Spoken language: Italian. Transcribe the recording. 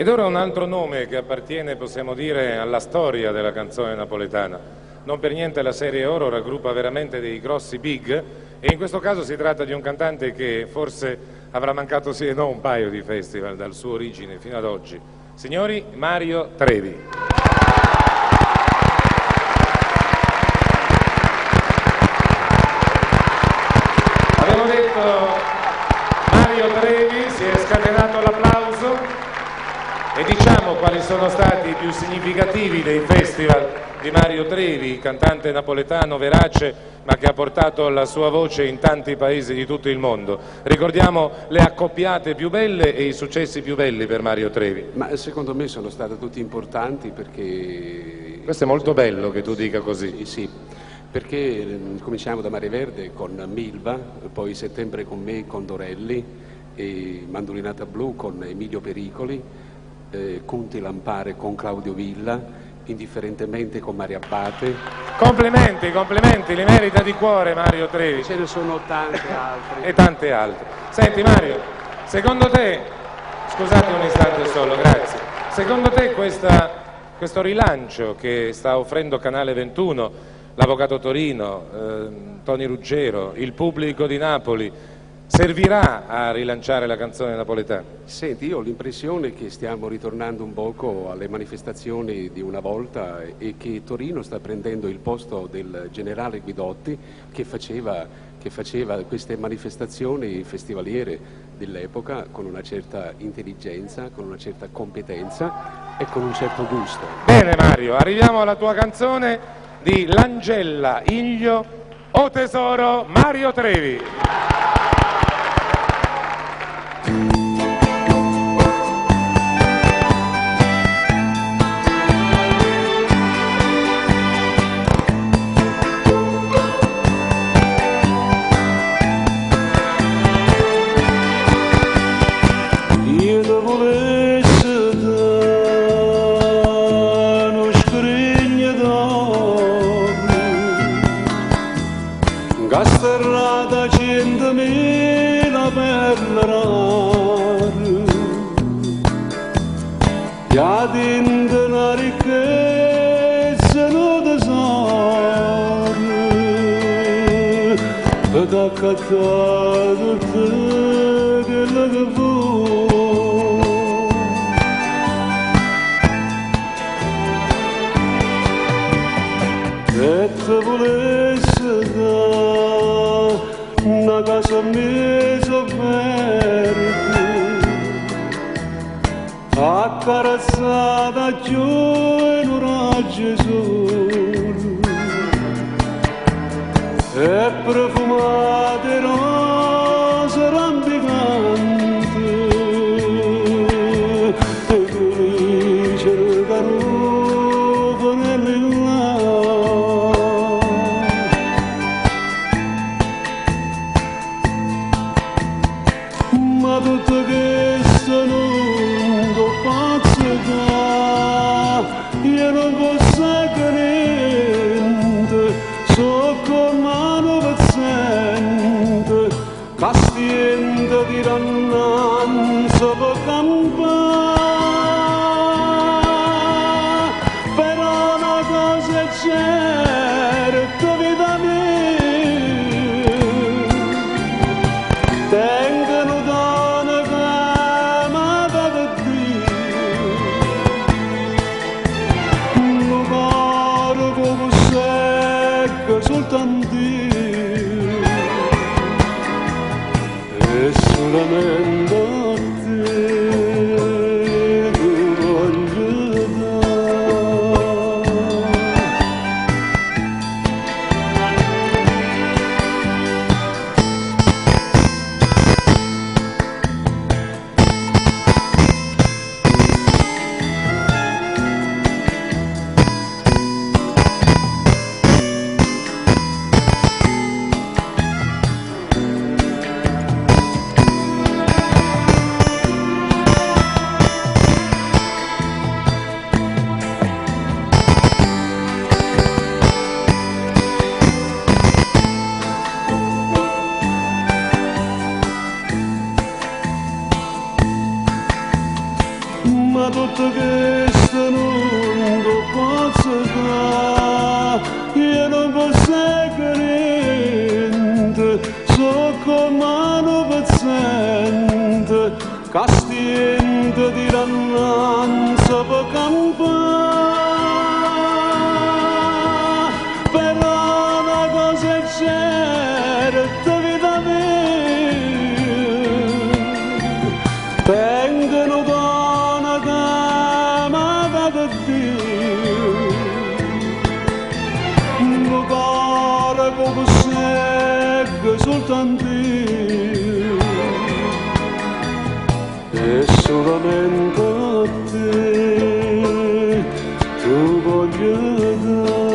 Ed ora un altro nome che appartiene, possiamo dire, alla storia della canzone napoletana. Non per niente la Serie Oro raggruppa veramente dei grossi big, e in questo caso si tratta di un cantante che forse avrà mancato sì e no un paio di festival dal suo origine fino ad oggi. Signori, Mario Trevi. Abbiamo detto Mario Trevi, si è scatenato l'applauso. E diciamo quali sono stati i più significativi dei festival di Mario Trevi, cantante napoletano verace, ma che ha portato la sua voce in tanti paesi di tutto il mondo. Ricordiamo le accoppiate più belle e i successi più belli per Mario Trevi. Ma secondo me sono stati tutti importanti perché... Questo è molto bello che tu dica così. Sì, sì, perché cominciamo da Mare Verde con Milva, poi Settembre con me con Dorelli, e Mandolinata Blu con Emilio Pericoli, Conti Lampare con Claudio Villa, Indifferentemente con Mario Abbate. Complimenti, complimenti, li merita di cuore Mario Trevi. Ce ne sono tante altre. E tante altre. Senti Mario, secondo te, scusate un istante solo, grazie, secondo te questo rilancio che sta offrendo Canale 21, l'Avvocato Torino, Tony Ruggero, il pubblico di Napoli, servirà a rilanciare la canzone napoletana? Senti, io ho l'impressione che stiamo ritornando un poco alle manifestazioni di una volta e che Torino sta prendendo il posto del generale Guidotti che faceva queste manifestazioni festivaliere dell'epoca con una certa intelligenza, con una certa competenza e con un certo gusto. Bene Mario, arriviamo alla tua canzone di Langella Iglio, O tesoro, Mario Trevi. Gasterrata 100.000 perle rare, già dentro una ricchezza non tesoro, ed accattato te quello che vuoi. E te volesse dare una casa mezzo verde, accarezzata giù in un raggio sole, e profumate rose rampicanti, e glicero carupo nell'inlano. Ma tutto questo non lo posso dare, io non posso niente, so con mano paziente, castiendo di rannanza per campare, però una cosa è certa, vita mia, tengono donne che amata da Dio, un cuore come secco soltanto Dio, e solamente a te voglio dare. ma tutto questo non lo posso fare, io non posso niente, so come un paziente, castiente di rannanza per campare, però una cosa è certa, vita mia, tengono donna chiamata da Dio, un cuore come secco soltanto Dio, e solamente a te tu voglio dare.